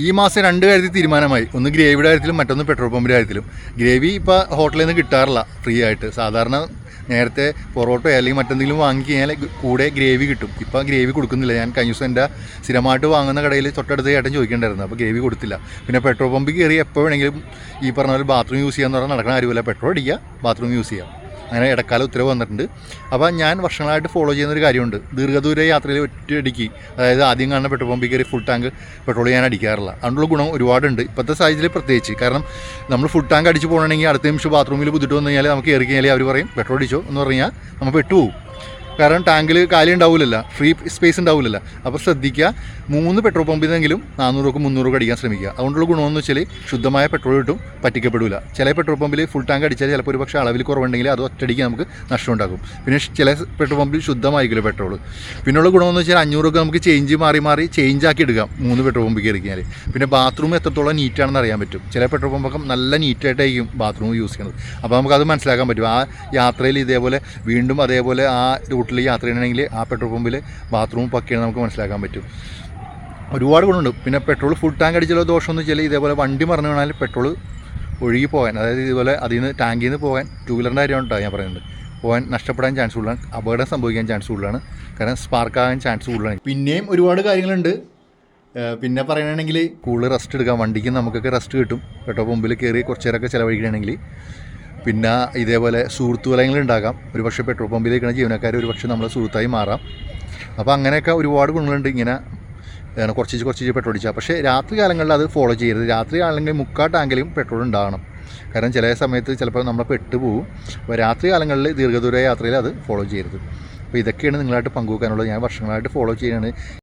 ഈ മാസം രണ്ട് കാര്യത്തിൽ തീരുമാനമായി. ഒന്ന് ഗ്രേവിയുടെ കാര്യത്തിലും മറ്റൊന്ന് പെട്രോൾ പമ്പിൻ്റെ കാര്യത്തിലും. ഗ്രേവി ഇപ്പോൾ ഹോട്ടലിൽ നിന്ന് കിട്ടാറില്ല ഫ്രീ ആയിട്ട്. സാധാരണ നേരത്തെ പൊറോട്ടയോ അല്ലെങ്കിൽ മറ്റെന്തെങ്കിലും വാങ്ങി കഴിഞ്ഞാൽ കൂടെ ഗ്രേവി കിട്ടും. ഇപ്പോൾ ഗ്രേവി കൊടുക്കുന്നില്ല. ഞാൻ കഴിഞ്ഞ ദിവസം എൻ്റെ സ്ഥിരമായിട്ട് വാങ്ങുന്ന കടയിൽ തൊട്ടടുത്ത് ചേട്ടൻ ചോദിക്കേണ്ടായിരുന്നു, അപ്പോൾ ഗ്രേവി കൊടുത്തില്ല. പിന്നെ പെട്രോൾ പമ്പിൽ കയറി എപ്പോൾ വേണമെങ്കിലും ഈ പറഞ്ഞ പോലെ ബാത്റൂം യൂസ് ചെയ്യാന്ന് പറഞ്ഞാൽ നടക്കുന്ന കാര്യമില്ല. പെട്രോൾ അടിക്കുക, ബാത്റൂം യൂസ് ചെയ്യാം. അങ്ങനെ ഇടക്കാല ഉത്തരവ് വന്നിട്ടുണ്ട്. അപ്പോൾ ഞാൻ വർഷങ്ങളായിട്ട് ഫോളോ ചെയ്യുന്നൊരു കാര്യമുണ്ട്. ദീർഘദൂര യാത്രയിൽ ഒറ്റയടിക്ക്, അതായത് ആദ്യം കാണുന്ന പെട്രോൾ പമ്പിൽ കയറി ഫുൾ ടാങ്ക് പെട്രോൾ ഞാൻ അടിക്കാറില്ല. അതുകൊണ്ടുള്ള ഗുണം ഒരുപാടുണ്ട് ഇപ്പോഴത്തെ സാഹചര്യത്തിൽ പ്രത്യേകിച്ച്. കാരണം നമ്മൾ ഫുൾ ടാങ്ക് അടിച്ച് പോകണമെങ്കിൽ അടുത്ത നിമിഷം ബാത്റൂമിൽ ബുദ്ധിമുട്ട് വന്നു കഴിഞ്ഞാൽ നമുക്ക് കയറി കഴിഞ്ഞാൽ അവർ പറയും പെട്രോൾ അടിച്ചോ എന്ന് പറഞ്ഞാൽ നമ്മൾ പെട്ടുപോകും. കാരണം ടാങ്കിൽ കാലി ഉണ്ടാവില്ലല്ലോ, ഫ്രീ സ്പേസ് ഉണ്ടാവില്ലല്ലോ. അപ്പോൾ ശ്രദ്ധിക്കുക, 3 പെട്രോൾ പമ്പിൽ നിന്നെങ്കിലും 400 300 അടിക്കാൻ ശ്രമിക്കുക. അതുകൊണ്ടുള്ള ഗുണമെന്ന് വെച്ചാൽ ശുദ്ധമായ പെട്രോൾ കിട്ടും, പറ്റിക്കപ്പെടില്ല. ചില പെട്രോൾ പമ്പിൽ ഫുൾ ടാങ്ക് അടിച്ചാൽ ചിലപ്പോൾ ഒരു പക്ഷേ അളവിൽ കുറവുണ്ടെങ്കിൽ അത് ഒറ്റയടിക്ക് നമുക്ക് നഷ്ടം ഉണ്ടാകും. പിന്നെ ചില പെട്രോൾ പമ്പിൽ ശുദ്ധമായിരിക്കില്ല പെട്രോൾ. പിന്നെയുള്ള ഗുണമെന്ന് വെച്ചാൽ 500 നമുക്ക് ചേഞ്ച് മാറി ചേഞ്ച് ആക്കി എടുക്കാം 3 പെട്രോൾ പമ്പിൽ കയറി കഴിഞ്ഞാൽ. പിന്നെ ബാത്റൂം എത്രത്തോളം നീറ്റാണെന്ന് അറിയാൻ പറ്റും. ചില പെട്രോൾ പമ്പൊക്കെ നല്ല നീറ്റായിട്ടായിരിക്കും ബാത്റൂം യൂസ് ചെയ്യുന്നത്. അപ്പോൾ നമുക്കത് മനസ്സിലാക്കാൻ പറ്റും. ആ യാത്രയിൽ ഇതേപോലെ വീണ്ടും അതേപോലെ ആ റൂട്ടിൽ യാത്ര ചെയ്യണമെങ്കിൽ ആ പെട്രോൾ പമ്പിൽ ബാത്റൂം പക്കയാണ് നമുക്ക് മനസ്സിലാക്കാൻ പറ്റും. ഒരുപാട് ഗുണമുണ്ട്. പിന്നെ പെട്രോൾ ഫുൾ ടാങ്ക് അടിച്ചുള്ള ദോഷമെന്ന് വെച്ചാൽ ഇതേപോലെ വണ്ടി മറിഞ്ഞു വീണാൽ പെട്രോൾ ഒഴുകി പോകാൻ, അതായത് ഇതുപോലെ അതിൽ നിന്ന് ടാങ്കിൽ നിന്ന് പോകാൻ, ടൂ വീലറിൻ്റെ കാര്യമാണ് ഞാൻ പറയുന്നത്, പോകാൻ നഷ്ടപ്പെടാൻ ചാൻസ് കൂടുതലാണ്, അപകടം സംഭവിക്കാൻ ചാൻസ് കൂടുതലാണ്. കാരണം സ്പാർക്കാകാൻ ചാൻസ് കൂടുതലാണ്. പിന്നെയും ഒരുപാട് കാര്യങ്ങളുണ്ട്. പിന്നെ പറയുകയാണെങ്കിൽ കൂടുതൽ റെസ്റ്റ് എടുക്കാം. വണ്ടിക്ക് നമുക്കൊക്കെ റെസ്റ്റ് കിട്ടും പെട്രോൾ പമ്പിൽ കയറി കുറച്ച് നേരമൊക്കെ ചിലവഴിക്കുകയാണെങ്കിൽ. പിന്നെ ഇതേപോലെ സുഹൃത്തു വലയങ്ങൾ ഉണ്ടാകാം. ഒരുപക്ഷെ പെട്രോൾ പമ്പിൽ നിൽക്കുന്ന ജീവനക്കാർ ഒരുപക്ഷെ നമ്മളെ സുഹൃത്തായി മാറാം. അപ്പോൾ അങ്ങനെയൊക്കെ ഒരുപാട് ഗുണങ്ങളുണ്ട് ഇങ്ങനെ കുറച്ച് പെട്രോൾ അടിച്ചാൽ. പക്ഷേ രാത്രി കാലങ്ങളിൽ അത് ഫോളോ ചെയ്യരുത്. രാത്രി ആണെങ്കിൽ 3/4 ടാങ്കിലും പെട്രോൾ ഉണ്ടാകണം. കാരണം ചില സമയത്ത് ചിലപ്പോൾ നമ്മൾ പെട്ടുപോകും. അപ്പോൾ രാത്രി കാലങ്ങളിൽ ദീർഘദൂര യാത്രയിൽ അത് ഫോളോ ചെയ്യരുത്. അപ്പോൾ ഇതൊക്കെയാണ് നിങ്ങളായിട്ട് പങ്കുവെക്കാനുള്ളത്. ഞാൻ വർഷങ്ങളായിട്ട് ഫോളോ ചെയ്യുകയാണ്.